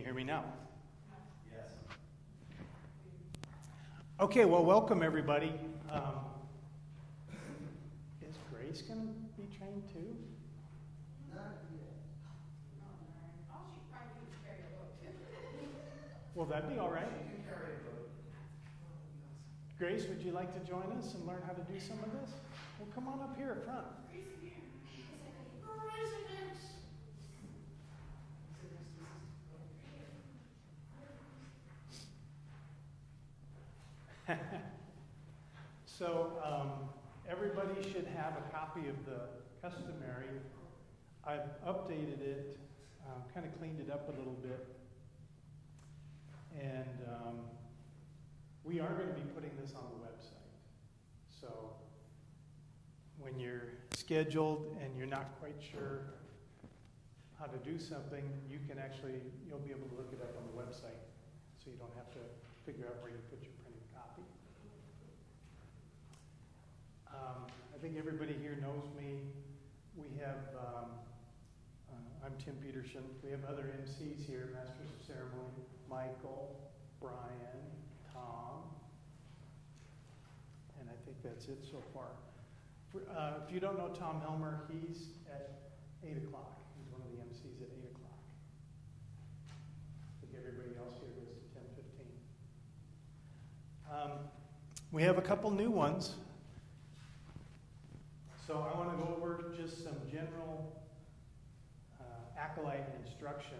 hear me now? Yes. Okay, well, welcome everybody. Is Grace going to be trained too? Not yet. Oh, she probably needs to carry a book. Well, that'd be all right. You can carry a book. Grace, would you like to join us and learn how to do some of this? Well, come on up here front. So everybody should have a copy of the customary. I've updated it, kind of cleaned it up a little bit, and we are going to be putting this on the website. So when you're scheduled and you're not quite sure how to do something, you'll be able to look it up on the website, so you don't have to figure out where you put your printed copy. I think everybody here knows me. We have, I'm Tim Peterson. We have other MCs here, Masters of Ceremony, Michael, Brian, Tom, and I think that's it so far. If you don't know Tom Helmer, he's at 8 o'clock. He's one of the MCs at 8 o'clock. I think everybody else here goes to 10:15. We have a couple new ones. So I want to go over just some general Acolyte instruction,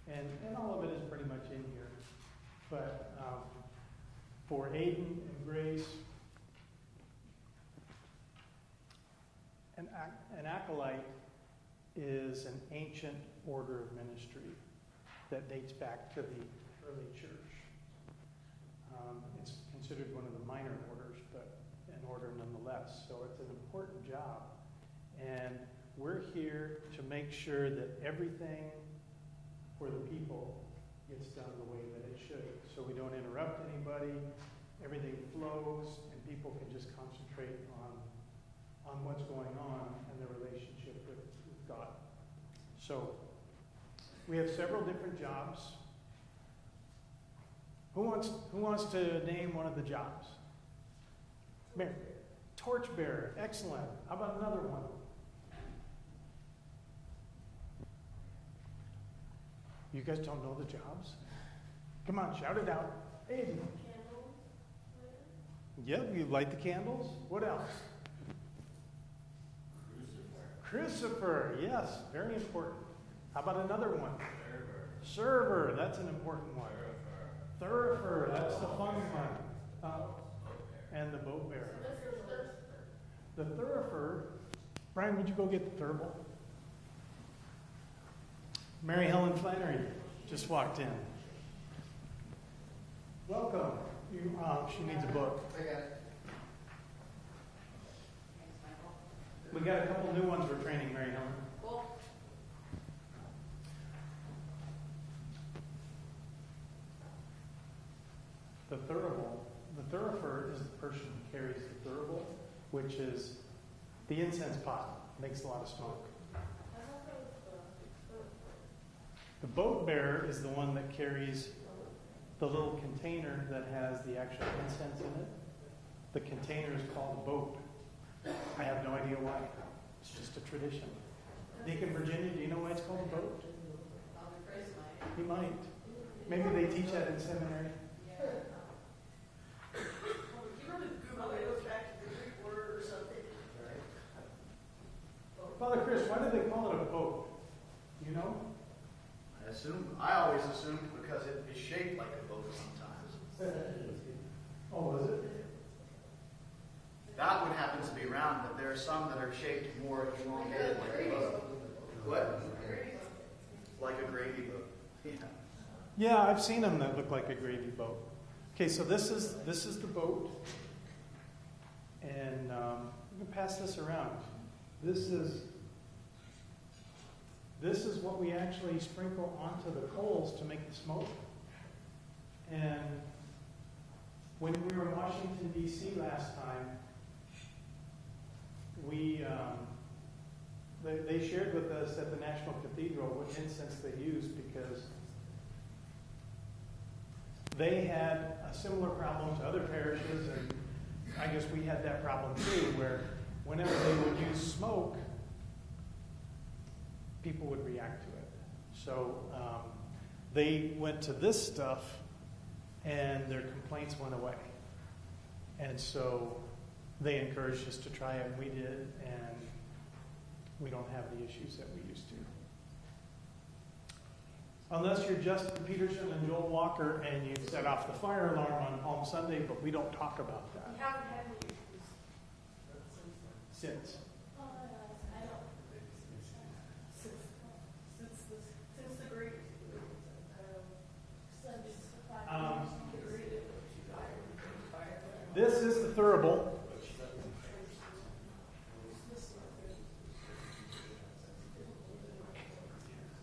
and all of it is pretty much in here. But for Aiden and Grace, an acolyte is an ancient order of ministry that dates back to the early church. It's considered one of the minor orders, but an order nonetheless. So it's an important job. And we're here to make sure that everything for the people gets done the way that it should. So we don't interrupt anybody, everything flows, and people can just concentrate on what's going on and their relationship with God. So we have several different jobs. Who wants to name one of the jobs? Mary. Torchbearer. Excellent. How about another one? You guys don't know the jobs? Come on, shout it out. Aiden. Candle. Yep, you light the candles. What else? Crucifer. Yes, very important. How about another one? Server. That's an important one. Thurible. That's the fun one. And the boat bearer. The Thurible. Brian, would you go get the Thurible? Mary Helen Flannery just walked in. Welcome. She needs a book. I got it. We got a couple new ones we're training, Mary Helen. Cool. The thurifer is the person who carries the thurible, which is the incense pot. Makes a lot of smoke. The boat bearer is the one that carries the little container that has the actual incense in it. The container is called a boat. I have no idea why. It's just a tradition. Deacon Virginia, do you know why it's called a boat? He might. Maybe they teach that in seminary. Father Chris, why do they call it a boat? You know? I always assumed because it is shaped like a boat sometimes. Oh, was it? That one happens to be round, but there are some that are shaped more elongated like a boat. What? Like a gravy boat. Yeah. Yeah, I've seen them that look like a gravy boat. Okay, so this is the boat, and we can pass this around. This is what we actually sprinkle onto the coals to make the smoke. And when we were in Washington, D.C. last time, they shared with us at the National Cathedral what incense they used, because they had a similar problem to other parishes, and I guess we had that problem too, where whenever they would use smoke, people would react to it. So they went to this stuff, and their complaints went away. And so they encouraged us to try it, and we did, and we don't have the issues that we used to. Unless you're Justin Peterson and Joel Walker and you set off the fire alarm on Palm Sunday, but we don't talk about that. We haven't had any issues. Since. I don't. Since the great. This is the Thurible.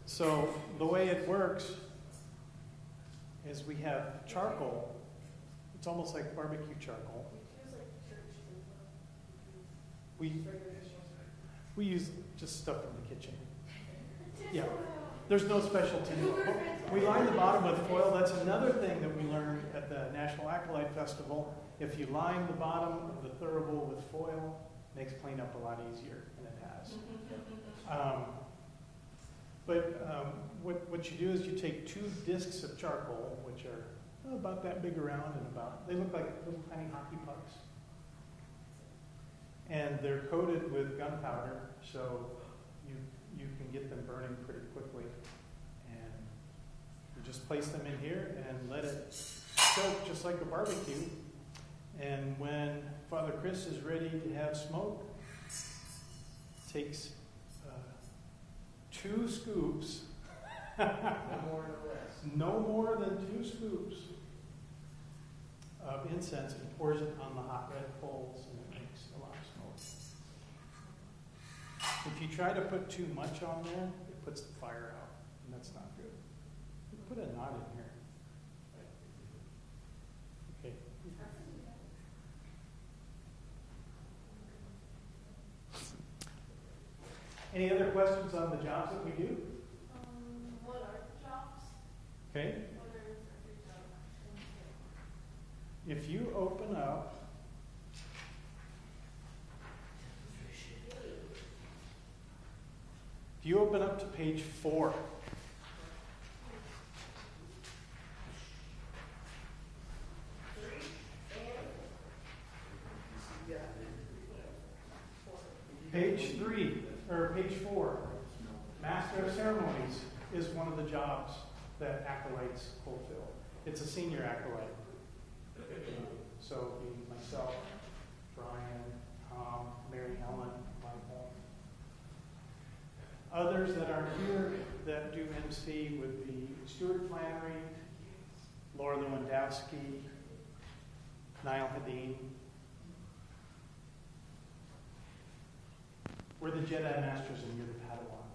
So the way it works is we have charcoal. It's almost like barbecue charcoal. We use just stuff from the kitchen. Yeah. There's no special tin. We line the bottom with foil. That's another thing that we learned at the National Acolyte Festival. If you line the bottom of the Thurible with foil, it makes cleanup a lot easier, and it has. What you do is you take 2 discs of charcoal, which are about that big around, and they look like little tiny hockey pucks. And they're coated with gunpowder, so you can get them burning pretty quickly. And you just place them in here and let it soak just like a barbecue. And when Father Chris is ready to have smoke, takes 2 scoops, no more than 2 scoops of incense, and pours it on the hot red coals, and it makes a lot of smoke. If you try to put too much on there, it puts the fire out, and that's not good. Put a knot in here. Okay. Any other questions on the jobs that we do? What are the jobs? Okay. What are the jobs? If you open up to page 4. Page 3, or page 4, Master of Ceremonies is one of the jobs that acolytes fulfill. It's a senior acolyte. So it'd be myself, Brian, Tom, Mary Helen, Michael. Others that are here that do MC would be Stuart Flannery, Laura Lewandowski, Niall Hadeen. We're the Jedi Masters and you're the Padawans.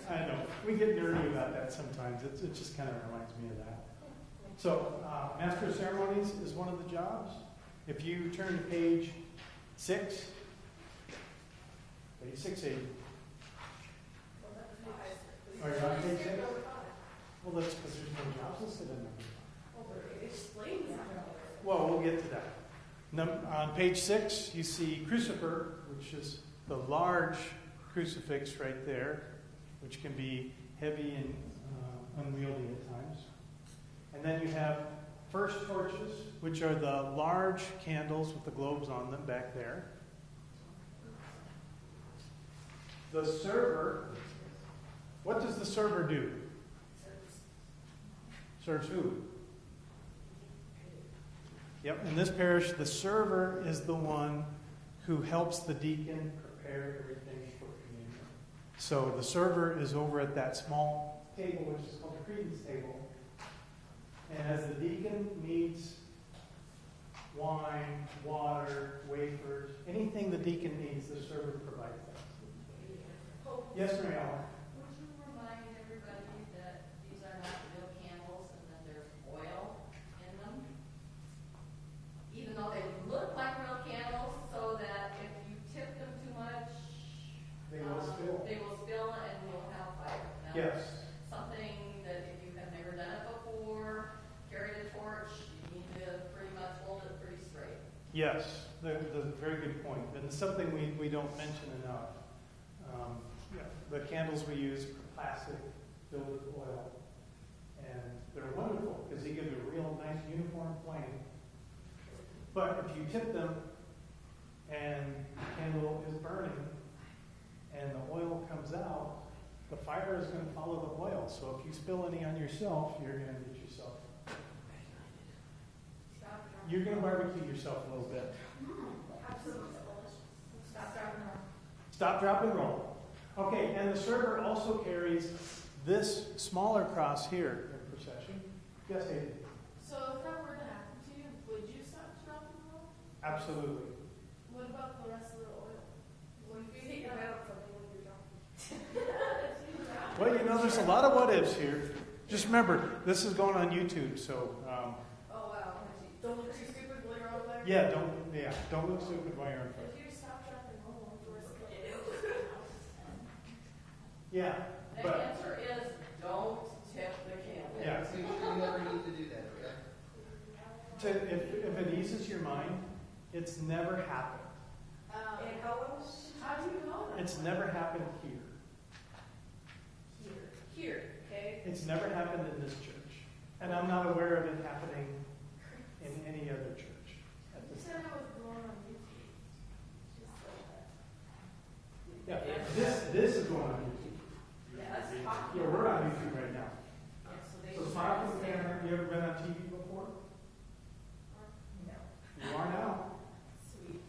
I know. We get nerdy about that sometimes. It just kind of reminds me of that. So, Master of Ceremonies is one of the jobs. If you turn to page 6, page 680. Are you on page 6? Well, that's because there's no jobs listed in there. Well, we'll get to that. On page 6, you see crucifer, which is the large crucifix right there, which can be heavy and unwieldy at times. And then you have first torches, which are the large candles with the globes on them back there. The server, what does the server do? Serves who? Yep, in this parish, the server is the one who helps the deacon prepare everything for communion. So the server is over at that small table, which is called the credence table. And as the deacon needs wine, water, wafers, anything the deacon needs, the server provides that. Yes, Mary Ellen? Would you remind everybody that these are not real candles and that there's oil in them? Even though they look like real candles, so that if you tip them too much, They will spill. and you'll have fire. Now, Yes. Something that if you have never done it Yes, that's a very good point. And it's something we don't mention enough. Yeah, the candles we use are plastic, filled with oil. And they're wonderful because they give you a real nice uniform flame. But if you tip them and the candle is burning and the oil comes out, the fire is going to follow the oil. So if you spill any on yourself, you're going to get yourself. You're going to barbecue yourself a little bit. Absolutely. Stop, drop, and roll. Stop, drop, and roll. Okay, and the server also carries this smaller cross here in procession. Yes, Hayden? So if that were to happen to you, would you stop, drop, and roll? Absolutely. What about the rest of the oil? Well, you take your head up something when you're dropping. Well, you know, there's a lot of what ifs here. Just remember, this is going on YouTube, so Oh, wow. Don't look too stupid while you're on fire. don't look stupid while you're on fire. If you stop, drop, and roll, what's the rest of the Yeah, The but answer is don't tip the candle. yeah. So you never need to do that, okay? If it eases your mind, it's never happened. And How do you know that? It's never happened here. here, okay? It's never happened in this church. And I'm not aware of it happening in any other church. At You this said time. it was going on YouTube. Just like that. Yeah, this is going on YouTube. Yeah, that's talking. Yeah, we're on YouTube right now. Yeah, so they So should smile try for to the stay camera. there. You ever been on TV before? No. You are now. Sweet.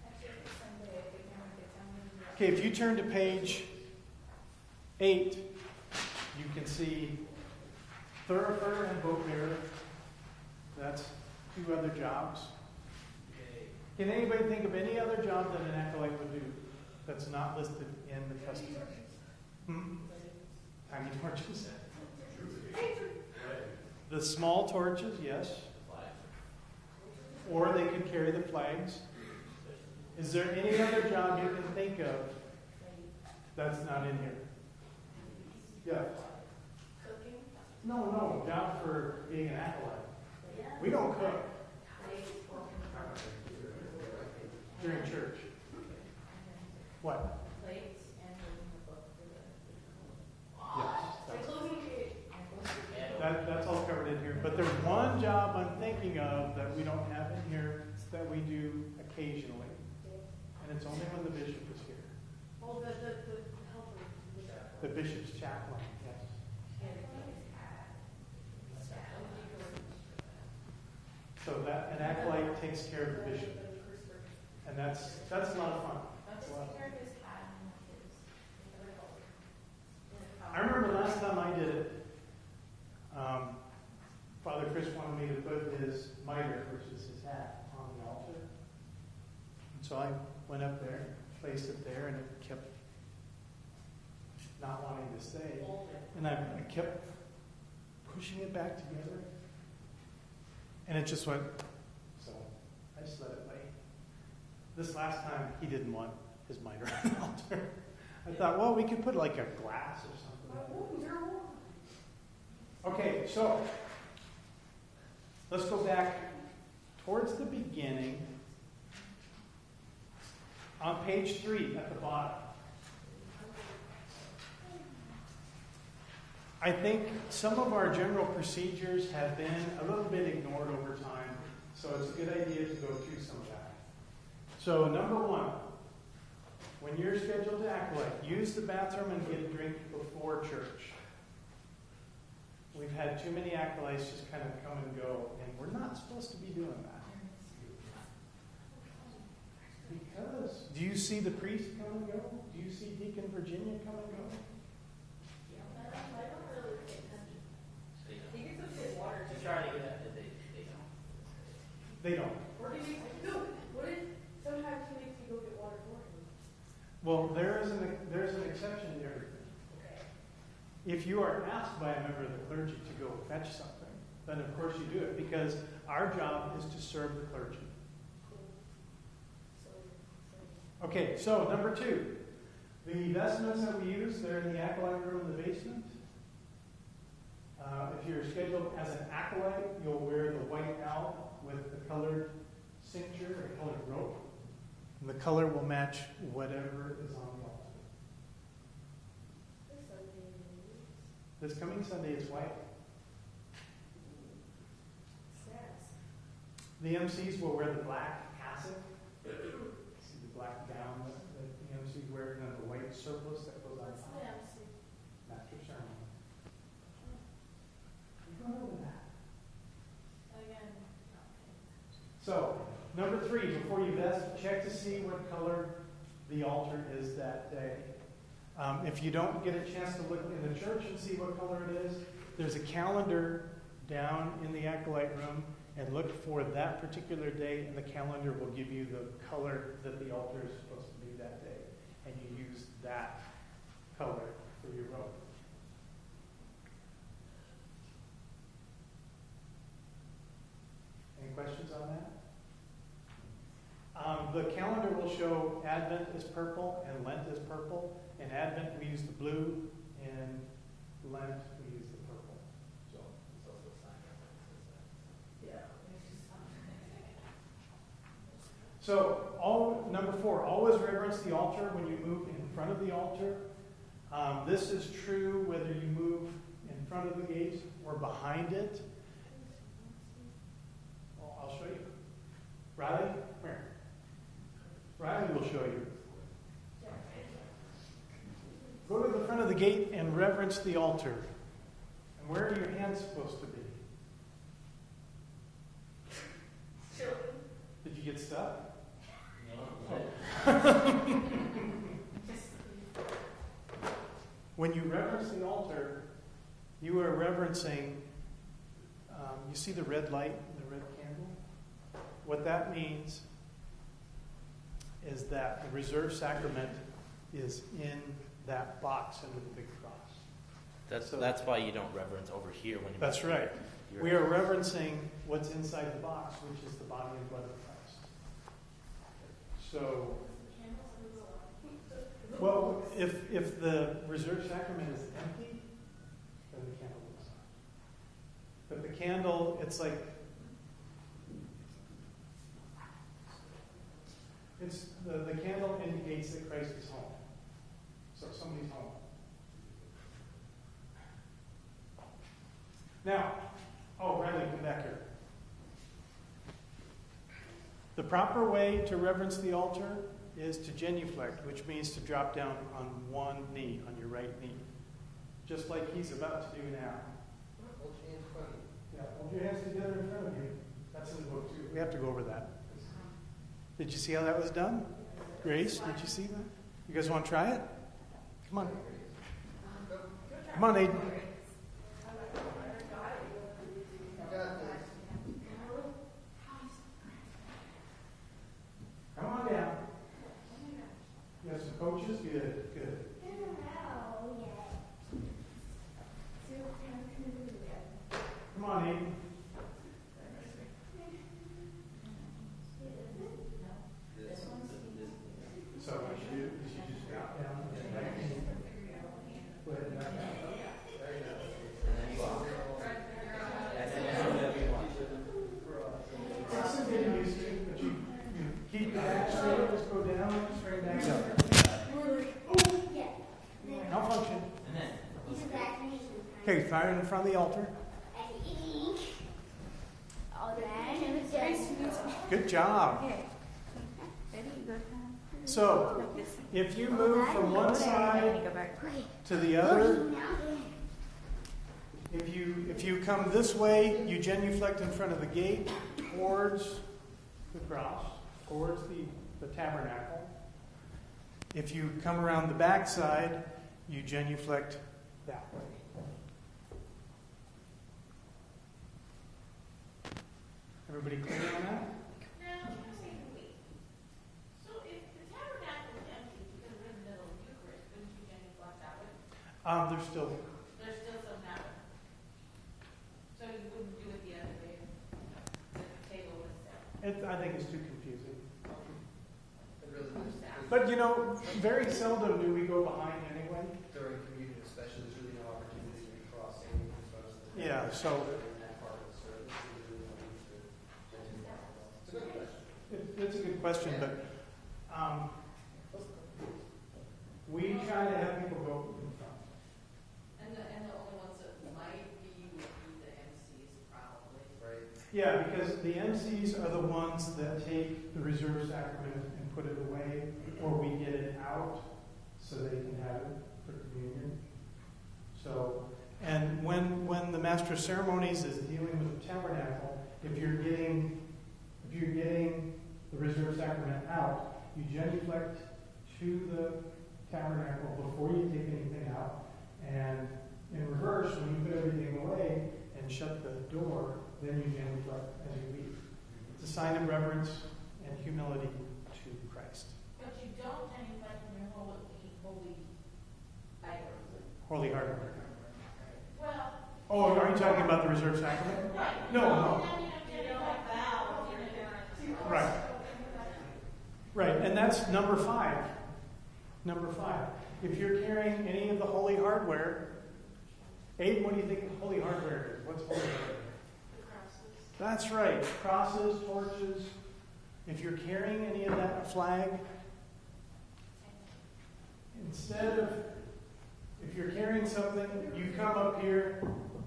Actually, every Sunday, I think I get down and Okay, if you turn to page 8, you can see thurible and boat bearer. That's 2 other jobs. Can anybody think of any other job that an acolyte would do that's not listed in the custom? Tiny torches. The small torches, yes. Or they could carry the flags. Is there any other job you can think of that's not in here? Yeah. cooking. No, job for being an acolyte. We don't cook during church. What? Plates and holding the book for the. Yes. Closing page. That's all covered in here. But there's one job I'm thinking of that we don't have in here that we do occasionally. And it's only when the bishop is here. Oh, the helper. The bishop's chaplain, yes. So that an acolyte takes care of the bishop. And that's a lot of fun. That's a lot of fun. I remember last time I did it, Father Chris wanted me to put his mitre, which is his hat, on the altar. And so I went up there, placed it there, and it kept not wanting to stay. And I kept pushing it back together. And it just went, so I just let it lay. This last time, he didn't want his mitre on the altar. I thought, well, we could put like a glass or something. Okay, so let's go back towards the beginning on page 3 at the bottom. I think some of our general procedures have been a little bit ignored over time, so it's a good idea to go through some of that. So, number 1, when you're scheduled to acolyte, use the bathroom and get a drink before church. We've had too many acolytes just kind of come and go, and we're not supposed to be doing that. Because, do you see the priest come and go? Do you see Deacon Virginia come and go? He gets up to his water. To try to get that, they don't. They don't. Or do you, no, what if sometimes he makes you go get water for him? Well, there's an exception to everything. Okay. If you are asked by a member of the clergy to go fetch something, then of course you do it, because our job is to serve the clergy. Okay, so number 2, the vestments that we use, they're in the acolyte room in the basement. If you're scheduled as an acolyte, you'll wear the white out with the colored cincture or colored rope. And the color will match whatever is on the altar. This coming Sunday is white. The MCs will wear the black cassock. See the black gown that the MCs wear, and then the white surplice that goes on top. Master ceremony. You don't know that. So, number 3, before you vest, check to see what color the altar is that day. If you don't get a chance to look in the church and see what color it is, there's a calendar down in the Acolyte room, and look for that particular day, and the calendar will give you the color that the altar is supposed to be that day. And you use that color for your robe. Any questions on that? The calendar will show Advent is purple and Lent is purple. In Advent we use the blue, and Lent we use the purple. So It's also a sign that So, number 4, always reverence the altar when you move in front of the altar. This is true whether you move in front of the gate or behind it. Well, I'll show you. Riley, where? Riley will show you. Go to the front of the gate and reverence the altar. And where are your hands supposed to be? Did you get stuck? When you reverence the altar, you are reverencing, you see the red light and the red candle? What that means is that the reserved sacrament is in that box under the big cross. That's why you don't reverence over here when you. That's right. We are reverencing what's inside the box, which is the body and blood of Christ. So, well, if the reserved sacrament is empty, then the candle goes on. But the candle, it's like, the candle indicates that Christ is home. So somebody's home. Now, Riley, come back here. The proper way to reverence the altar is to genuflect, which means to drop down on one knee, on your right knee. Just like he's about to do now. Hold your hands in front of you. Yeah, hold your hands together in front of you. That's in the book too. We have to go over that. Did you see how that was done? Grace, did you see that? You guys want to try it? Come on. Come on, Aiden. Come on down. You have some coaches? Good, good. Come on, Aiden. So what you do is you just drop down and back in. Put it back out. It's some getting used to, but you keep the back straight, just go down, straight back up. Malfunction. Okay, fire it in front of the altar. Good job. So, if you move from one side to the other, if you come this way, you genuflect in front of the gate towards the cross, towards the tabernacle. If you come around the back side, you genuflect that way. Everybody clear on that? There's still some now. So you wouldn't do it the other way. The table was set. I think it's too confusing. It really is. But very seldom do we go behind anyway. During communion especially, there's really no opportunity to cross anything as far as the Yeah, so in that part of the service. You really don't need to. It's a good question. question, but we try to have people go in front. And the only ones that might be would be the MCs probably. Right. Yeah, because the MCs are the ones that take the reserve sacrament and put it away, or we get it out so they can have it for communion. So, and when the Master of Ceremonies is dealing with the tabernacle, if you're getting the reserve sacrament out, you genuflect to the tabernacle before you take anything out, and in reverse, when you put everything away and shut the door, then you genuflect as you leave. It's a sign of reverence and humility to Christ. But you don't genuflect when you're holy items. Holy Heart. Well. Oh, are you talking about the reserve sacrament? Right. No. You don't bow to your parents. Right. Right, and that's number 5. Number 5. If you're carrying any of the holy hardware, Abe, what do you think holy hardware is? What's holy hardware? That's right. Crosses, torches. If you're carrying any of that, a flag, instead of, if you're carrying something, you come up here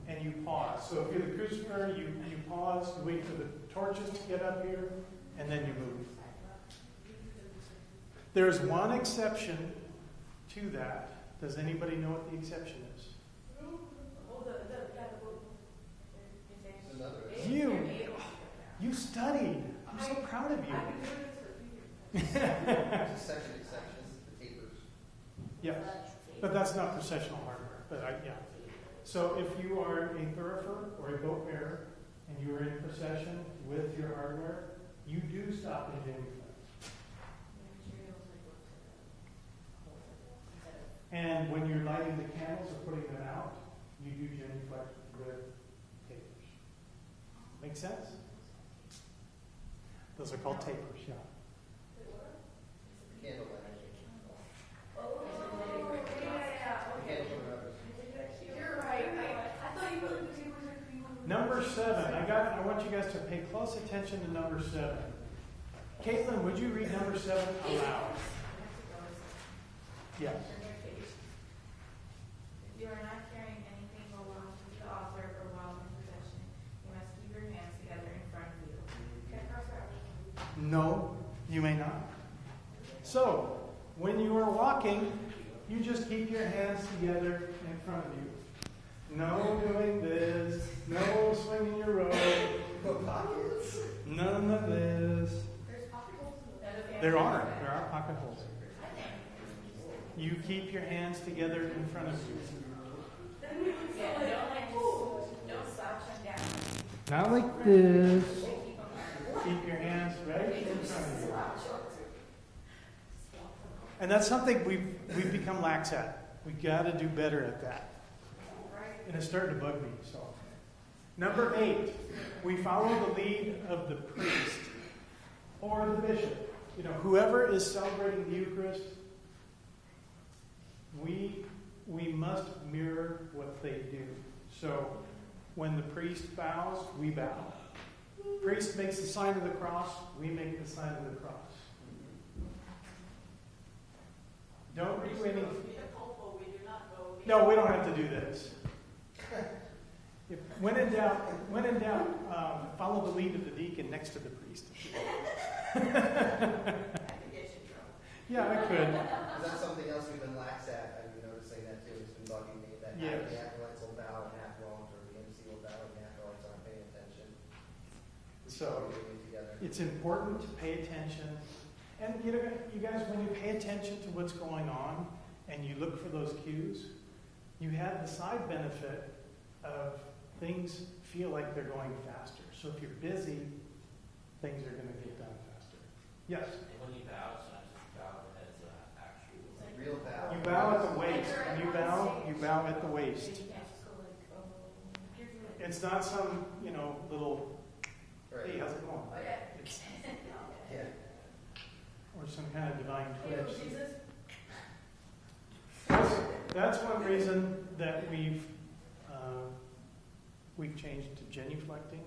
and you pause. So if you're the crucifer, you pause, you wait for the torches to get up here, and then you move. There's one exception to that. Does anybody know what the exception is? You studied. I'm so proud of you. There's a section exceptions, the tapers. Yes, but that's not processional hardware. But yeah. So if you are a thurifer or a boat bearer and you are in procession with your hardware, you do stop and genuflect. And when you're lighting the candles or putting them out, you do genuflect with tapers. Make sense? Those are called tapers, yeah. Candlelight. You're right. I thought you put the papers in. Number 7. I want you guys to pay close attention to number 7. Caitlin, would you read number 7 aloud? Yes. If you are not carrying anything belonging to the altar or while in possession, you must keep your hands together in front of you. No, you may not. So, when you are walking, you just keep your hands together in front of you. No doing this. No swinging your robe. No pockets. None of this. There are pocket holes. You keep your hands together in front of you. Don't slouch them down. Not like this. Keep your hands right in front of you. And that's something we've become lax at. We got to do better at that. And it's starting to bug me. So, number 8, we follow the lead of the priest or the bishop. You know, whoever is celebrating the Eucharist, we must mirror what they do. So, when the priest bows, we bow. Priest makes the sign of the cross, we make the sign of the cross. Don't do anything. No, we don't have to do this. When in doubt, follow the lead of the deacon next to the priest. Yeah, I could. That's something else we've been lax at. I've been noticing that too. It's been bugging me that Yes. half the acolytes will bow and half won't, or the MC will bow and the acolytes aren't paying attention. So, We're doing it together. it's important to pay attention. And you know, you guys, when you pay attention to what's going on and you look for those cues, you have the side benefit of things feel like they're going faster. So if you're busy, things are going to get done faster. Yes? And when you bow, sometimes you bow as actual. Real bow. You bow at the waist. When you bow at the waist. It's not some, little, Right. hey, how's it going? It's, Yeah. or some kind of divine twitch. That's one reason that we've changed to genuflecting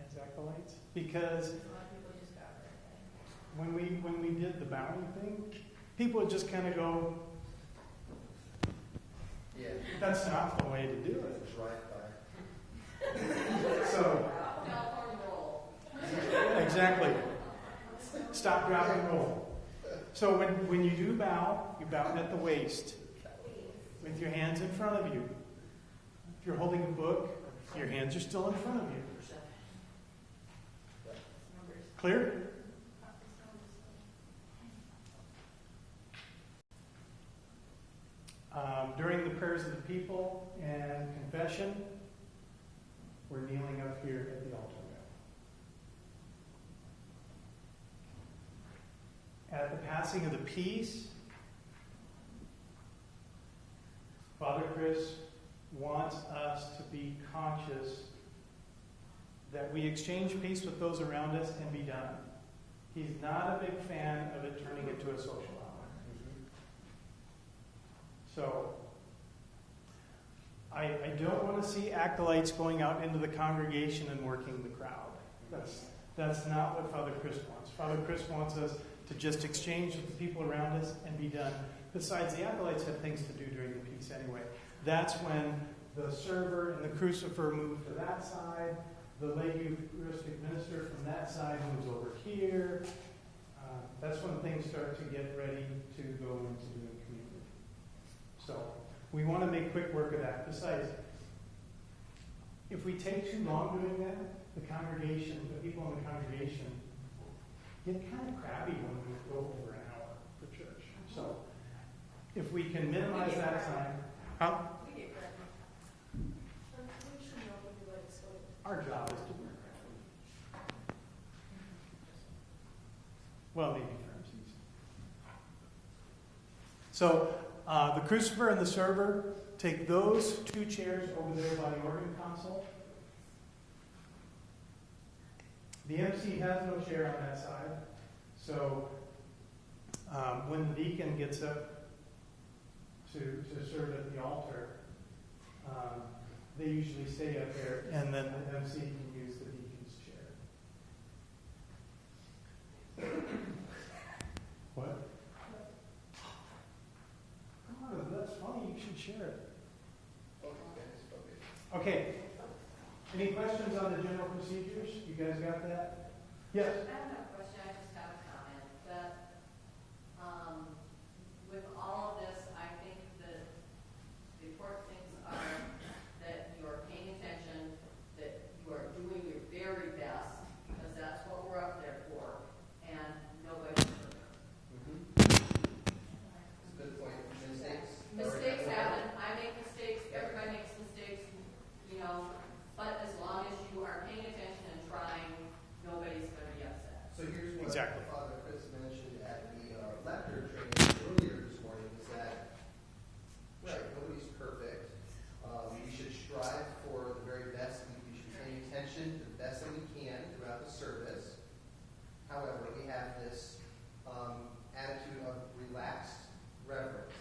as acolytes, because when we did the bowing thing, people would just kind of go, Yeah. that's not the way to do it. It's right by. So, California roll. exactly. Stop, drop, and roll. So when you do bow, you bow at the waist with your hands in front of you. If you're holding a book, your hands are still in front of you. Clear? During the prayers of the people and confession, we're kneeling up here at the altar now. At the passing of the peace, Father Chris wants us to be conscious that we exchange peace with those around us and be done. He's not a big fan of it turning into a social hour. So, I don't want to see acolytes going out into the congregation and working the crowd. That's not what Father Chris wants. Father Chris wants us to just exchange with the people around us and be done. Besides, the acolytes have things to do during the peace anyway. That's when the server and the crucifer move to that side. The lay Eucharistic minister from that side moves over here. That's when things start to get ready to go into doing communion. So we want to make quick work of that. Besides, if we take too long doing that, the people in the congregation get kind of crabby when we go over an hour for church. So if we can minimize that time, We get crappy. We should know when you let it go. our job is to be crabby. Well, maybe for MCs. So the crucifer and the server take those two chairs over there by the organ console. The MC has no chair on that side. So when the deacon gets up to serve at the altar, they usually stay up there, and then the MC can use the deacon's chair. What? Come on, that's funny. You should share it. Okay. Any questions on the general procedures? You guys got that? Yes. I don't have a question, I just have a comment that, with all of this, I think that the important things are that you are paying attention, that you are doing your very best, because that's what we're up there for, and nobody's perfect. That's a good point. Mistakes? Mistakes happen, I make mistakes, everybody makes mistakes, but as long as you are paying attention and trying, nobody's going to be upset. So here's what Exactly. Father Chris mentioned at the lector training earlier this morning is that, right, nobody's perfect. We should strive for the very best. We should pay attention to the best that we can throughout the service. However, we have this attitude of relaxed reverence,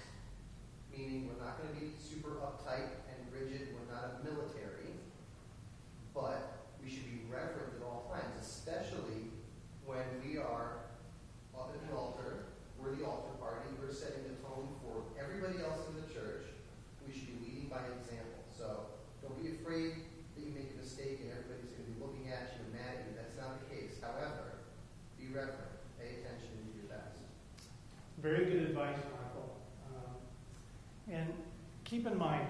meaning we're not going to be super uptight and rigid. We're not a military. But we should be reverent at all times, especially when we are up at the altar. We're the altar party. We're setting the tone for everybody else in the church. We should be leading by example. So don't be afraid that you make a mistake and everybody's going to be looking at you and mad at you. That's not the case. However, be reverent. Pay attention and do your best. Very good advice, Michael. And keep in mind,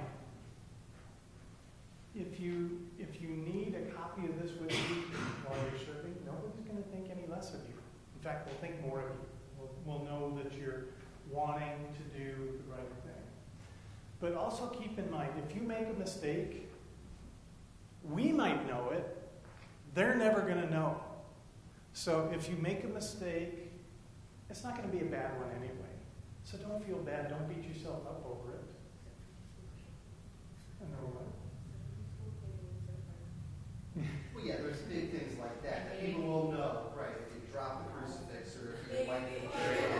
if you need a copy of this with you while you're serving, nobody's going to think any less of you. In fact, they'll think more of you. We'll know that you're wanting to do the right thing. But also keep in mind, if you make a mistake, we might know it. They're never going to know. So if you make a mistake, it's not going to be a bad one anyway. So don't feel bad. Don't beat yourself up over it. And then what? Well, yeah, there's big things like that that people will know, right? If you drop the crucifix or if you light the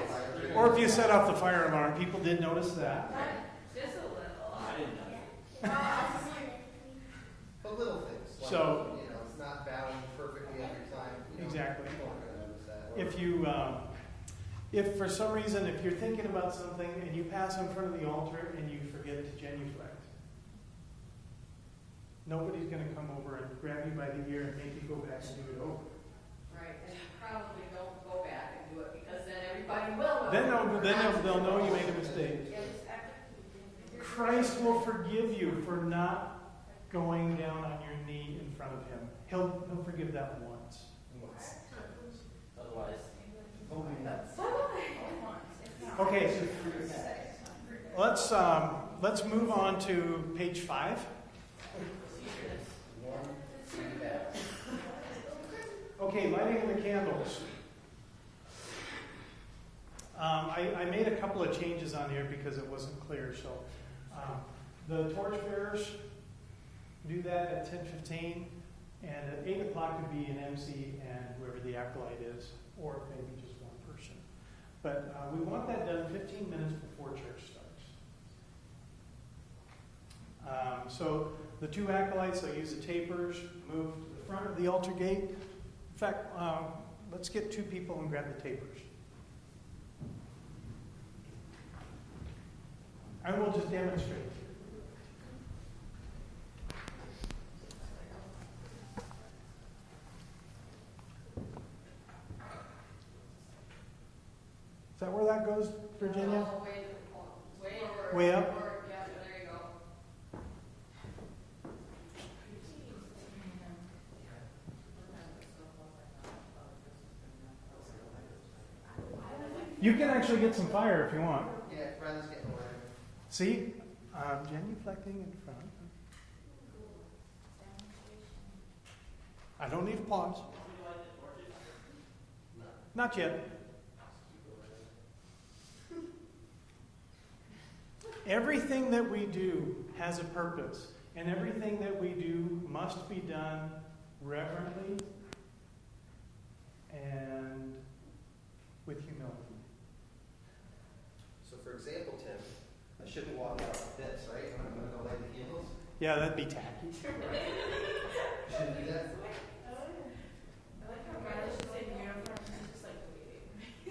fire. Or if you set off the fire alarm, people did notice that. Just a little. I didn't know. But little things. Like, So- it's not bowing perfectly every time. Exactly. People aren't going to notice that. if for some reason, if you're thinking about something and you pass in front of the altar and you forget to genuflect, nobody's going to come over and grab you by the ear and make you go back and do it over. Right, and you probably don't go back and do it because then everybody will know. Then they'll know you made a mistake. Christ will forgive you for not going down on your knee in front of him. He'll forgive that once. Otherwise, Okay, let's move on to page 5. Okay, lighting of the candles. I made a couple of changes on here because it wasn't clear. So the torchbearers do that at 10:15, and at 8 o'clock would be an MC and whoever the acolyte is, or maybe just one person. But we want that done 15 minutes before church starts. So the 2 acolytes, they'll use the tapers, move to the front of the altar gate. In fact, let's get 2 people and grab the tapers. And we'll just demonstrate. Is that where that goes, Virginia? Oh, Way up? Yeah, there you go. You can actually get some fire if you want. Yeah, Brenda's getting away. See? Genuflecting in front. I don't need applause. Not yet. Everything that we do has a purpose, and everything that we do must be done reverently and with humility. So, for example, Tim, I shouldn't walk out like this, right? When I'm going to go light the candles. Yeah, that'd be tacky. Shouldn't do that. I like how Riley should say uniform and just like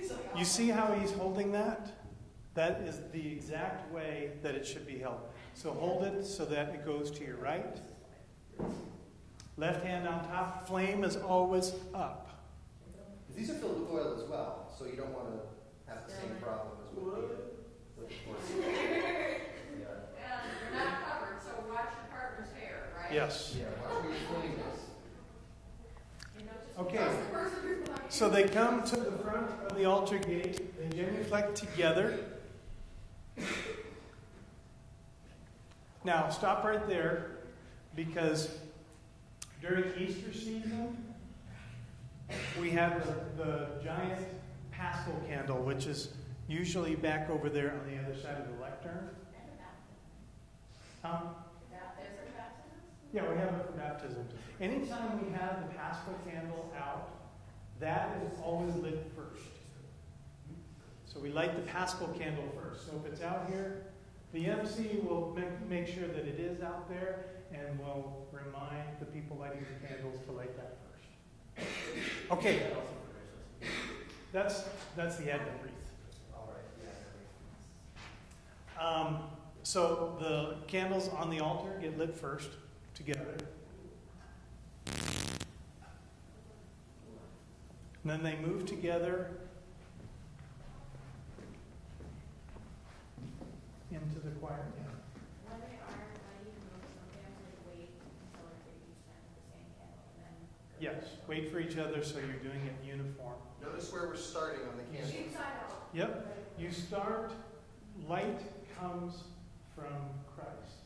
waiting. You see how he's holding that? That is the exact way that it should be held. So hold it so that it goes to your right. Left hand on top. Flame is always up. These are filled with oil as well, so you don't want to have the same problem as with the torch. And you're not covered, so watch your partner's hair, right? Yes. Yeah, watch where you're pulling this. Okay. So they come to the front of the altar gate. They genuflect together. Now, stop right there, because during Easter season, we have the giant Paschal candle, which is usually back over there on the other side of the lectern. Yeah, we have it for baptism. Anytime we have the Paschal candle out, that is always lit first. So we light the Paschal candle first. So if it's out here, the MC will make sure that it is out there, and will remind the people lighting the candles to light that first. Okay. That's the Advent wreath. All right, yeah. So the candles on the altar get lit first together. And then they move together into the choir. When they are lighting them, sometimes they wait until they're each time the same candle and then. Yes, wait for each other so you're doing it uniform. Notice where we're starting on the candle. Inside out. Yep. You start, light comes from Christ.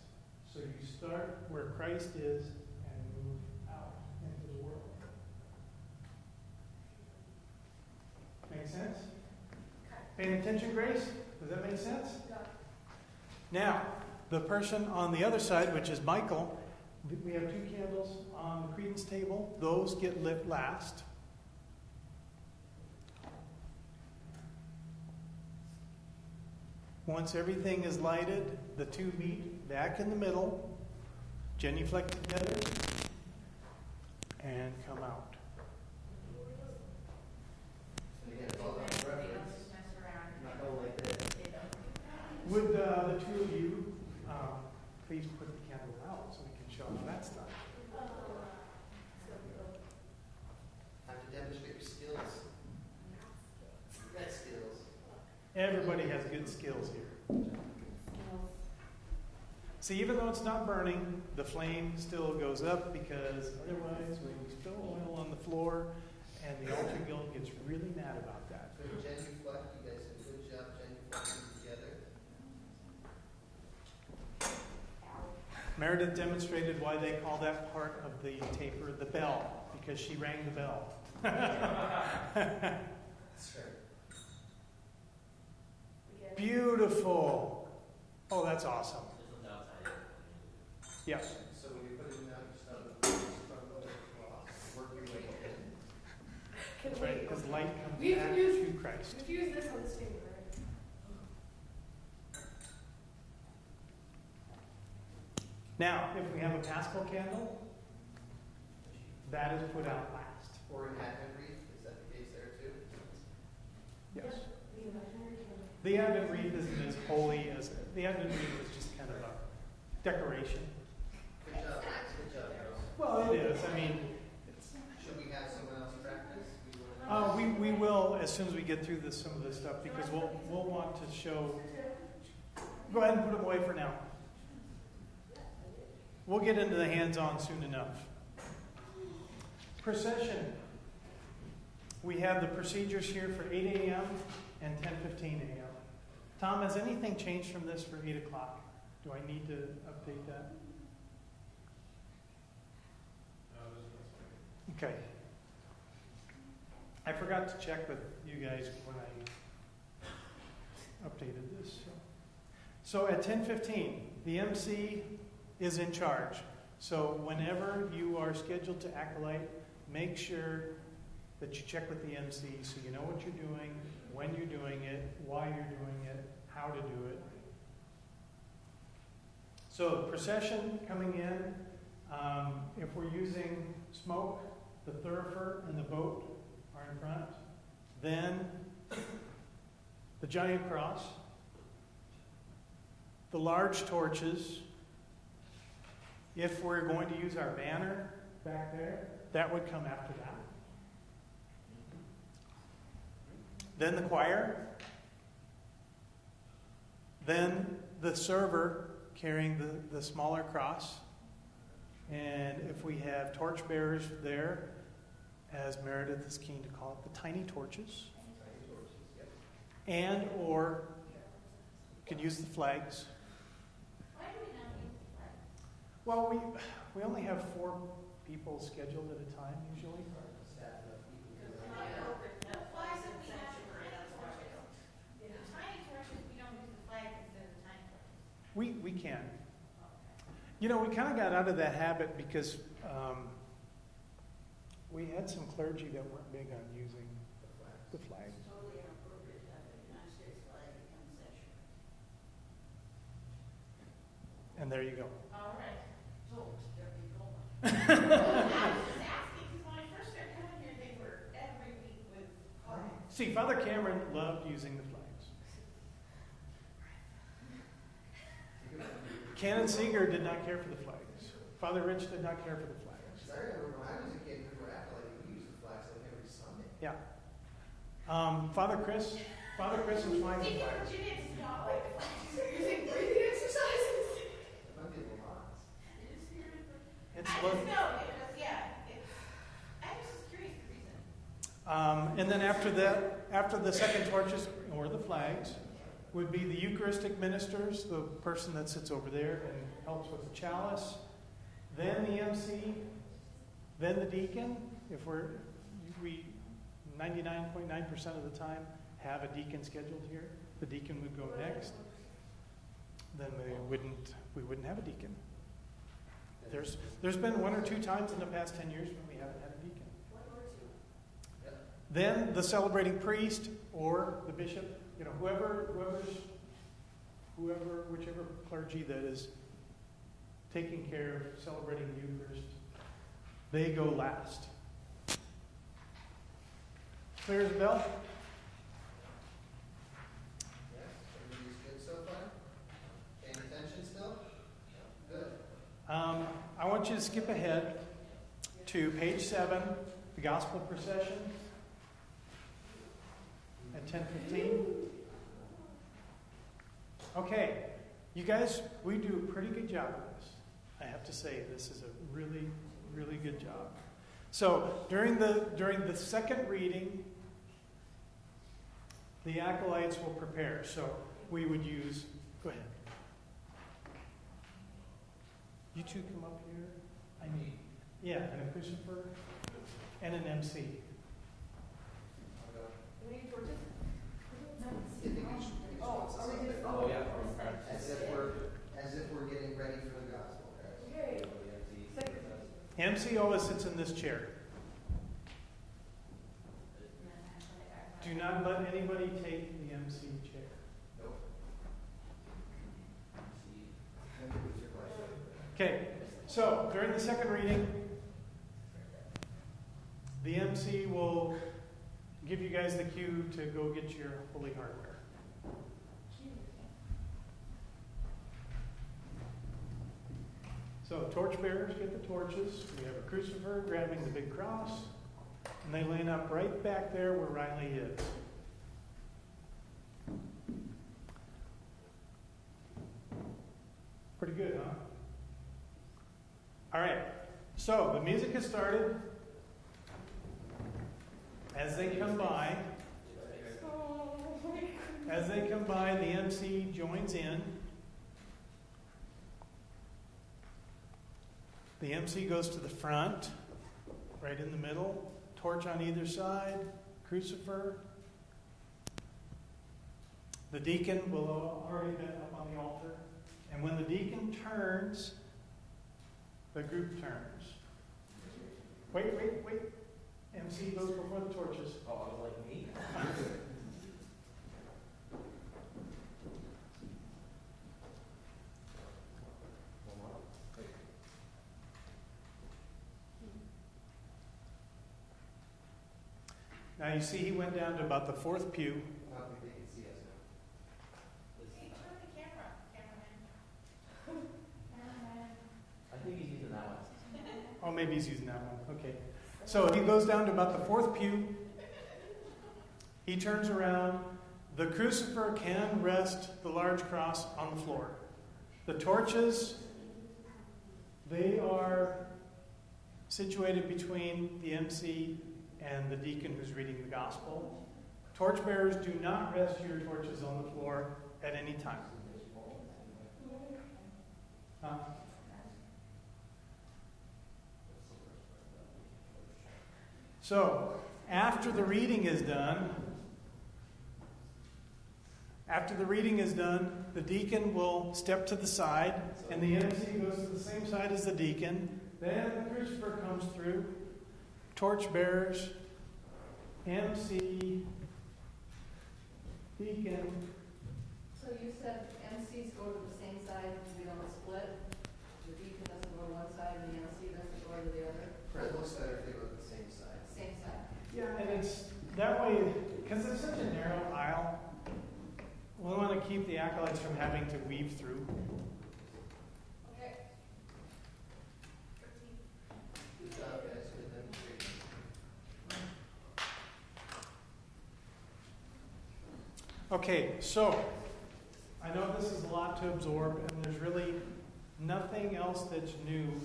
So you start where Christ is and move out into the world. Make sense? Paying attention, Grace? Does that make sense? Now, the person on the other side, which is Michael, we have 2 candles on the credence table. Those get lit last. Once everything is lighted, the 2 meet back in the middle, genuflect together, and come out. two of you, please put the candle out so we can show how that's done. Have to demonstrate your skills. You got skills. Everybody has good skills here. See, even though it's not burning, the flame still goes up because otherwise we spill oil on the floor and the altar guild gets really mad about that. So genuflect, you guys did a good job genuflecting together. Meredith demonstrated why they call that part of the taper the bell, because she rang the bell. That's right. Beautiful. Oh, that's awesome. This one's outside. Yes. So when you put it in now, you start with the front of the cloth, work your way in. That's right, because light comes We've back used- to Christ. We've used this on the table, right? Now, if we have a Paschal candle, that is put out last. Or an Advent wreath, is that the case there too? Yes. The Advent wreath isn't as holy as the Advent wreath is just kind of a decoration. Good job, good job, girls. Well, it is. I mean, Should we have someone else practice? we will as soon as we get through some of this stuff because we'll want to show. Go ahead and put them away for now. We'll get into the hands-on soon enough. Procession. We have the procedures here for 8 a.m. and 10:15 a.m. Tom, has anything changed from this for 8 o'clock? Do I need to update that? Okay. I forgot to check with you guys when I updated this. So at 10:15, the MC is in charge. So whenever you are scheduled to acolyte, make sure that you check with the MC so you know what you're doing, when you're doing it, why you're doing it, how to do it. So procession coming in, if we're using smoke, the thurifer and the boat are in front. Then the giant cross, the large torches. If we're going to use our banner back there, that would come after that. Then the choir. Then the server carrying the smaller cross. And if we have torch bearers there, as Meredith is keen to call it, the tiny torches. And or you can use the flags. Why do we not use the flag? Well, we only have 4 people scheduled at a time usually. The flags that we have are tiny torches. The tiny torches, we don't use the flag instead of the tiny torches. We can. You know, we kind of got out of that habit because we had some clergy that weren't big on using the flag. Totally inappropriate to have a United States flag in session. And there you go. All right. So, there you go. I was just asking, because when I first started coming here, they were every week with flags. See, Father Cameron loved using the flags. Canon Seeger did not care for the flags. Father Rich did not care for the flags. I remember when I was a kid, we were acolyting, we used the flags like every Sunday. Yeah. Father Chris was fine with Deacon flags. Virginia does not like the flags. They're using breathing exercises. It might be a little odd. It's I look. just know, it was, yeah. I was just curious the reason. And then after the second torches or the flags would be the Eucharistic ministers, the person that sits over there and helps with the chalice. Then the MC, then the deacon. If we 99.9% of the time have a deacon scheduled here, the deacon would go next. Then we wouldn't have a deacon. There's been 1 or 2 times in the past 10 years when we haven't had a deacon. Then the celebrating priest or the bishop, whichever clergy that is taking care of celebrating the Eucharist, they go last. Clear as a bell? Yes, everybody's good so far? want you to skip ahead to page 7, the gospel procession, at 10:15. Okay, you guys, we do a pretty good job of this. I have to say, this is a really, really good job. So during the second reading, the acolytes will prepare. So we would use. Go ahead. You two come up here. I need. Yeah, and a crucifer and an MC. We need torches? I think we should finish once it's up there. Oh, yeah. As if we're getting ready for the gospel, guys. Okay. MC always sits in this chair. Do not let anybody take the MC chair. Nope. What was your question? Okay, so during the second reading, the MC will give you guys the cue to go get your holy hardware. So torchbearers get the torches. We have a crucifer grabbing the big cross, and they line up right back there where Riley is. Pretty good, huh? All right, so the music has started. As they come by, the MC joins in. The MC goes to the front, right in the middle, torch on either side, crucifer. The deacon will already been up on the altar. And when the deacon turns, the group turns. Wait. MC goes before the torches. Oh, I was like me? Now you see he went down to about the 4th pew. I don't think they can see us now. Hey, turn the camera, cameraman. I think he's using that one. Oh, maybe he's using that one. Okay. So he goes down to about the 4th pew. He turns around. The crucifer can rest the large cross on the floor. The torches, they are situated between the MC and the deacon who's reading the gospel. Torchbearers, do not rest your torches on the floor at any time. Huh? So, after the reading is done, the deacon will step to the side, and the MC goes to the same side as the deacon. Then the crucifer comes through. Torchbearers, MC, deacon. So you said MCs go to the same side, we don't split? The deacon doesn't go to one side and the MC doesn't go to the other? It looks better if they go to the same side. Same side. Yeah, and it's that way, because it's such a narrow aisle, we want to keep the acolytes from having to weave through. Okay. Good job, guys. Good demonstration. Okay, so I know this is a lot to absorb, and there's really nothing else that's new.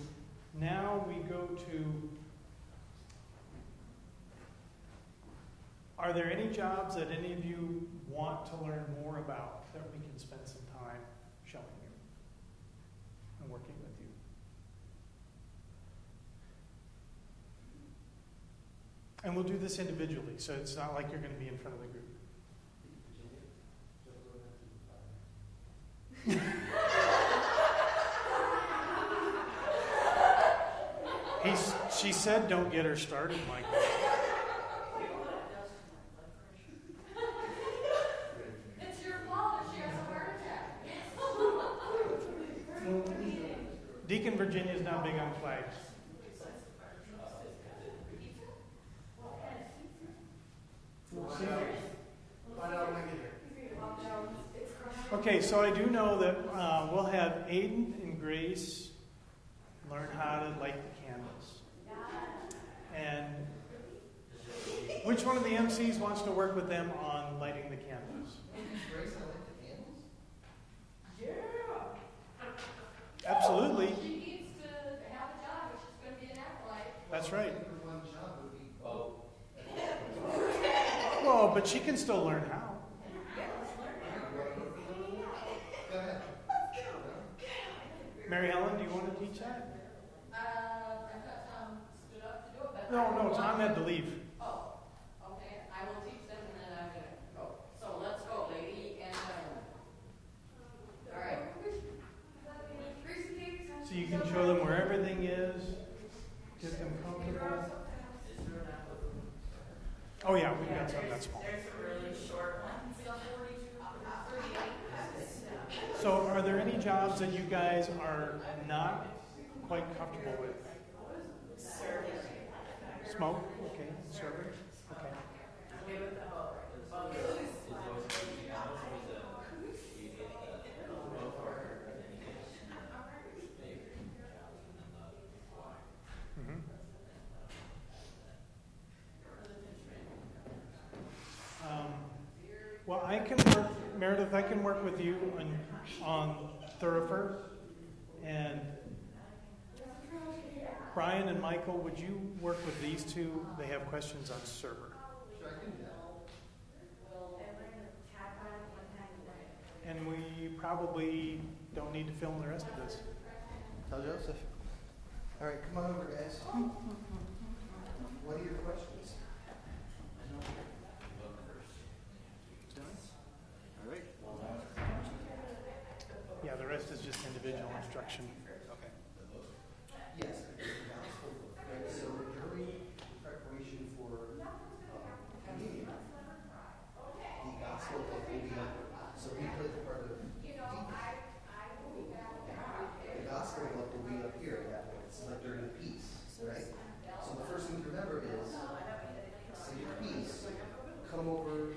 Now we go to, are there any jobs that any of you want to learn more about that we can spend some time showing you and working with you? And we'll do this individually, so it's not like you're going to be in front of the group. She said don't get her started, Michael. It's your fault if she has a heart attack. Deacon Virginia's not big on flags. Okay, so I do know that we'll have Aiden and Grace learn how to light the candles. And which one of the MCs wants to work with them on lighting the candles? Grace, I like the candles. Absolutely. She needs to have a job if she's going to be an acolyte. That's right. One job would be Well, but she can still learn how. Go ahead. Mary Helen, do you want to teach that? I thought Tom stood up to do it, but. No, Tom had to leave. Oh, okay. I will teach them and then I'm going to go. So let's go, lady and gentlemen. All right. So you can show them where everything is, get them comfortable. Oh yeah, we've got some that's small. There's a really short one. So are there any jobs that you guys are not quite comfortable with? Smoke? Okay. Server? Okay. Mhm. Well, I can work, Meredith, I can work with you on Thurible. And Brian and Michael, would you work with these two? They have questions on server. Sure, I can do that. And we probably don't need to film the rest of this. Tell Joseph. All right, come on over, guys. What are your questions? All right. Yeah, the rest is just individual instruction. Okay. Yes. Right, so during preparation for communion, the gospel book will be up. So we put the part of the gospel book will be up here at that point. It's like during the peace, right? So the first thing to remember is say your peace, come over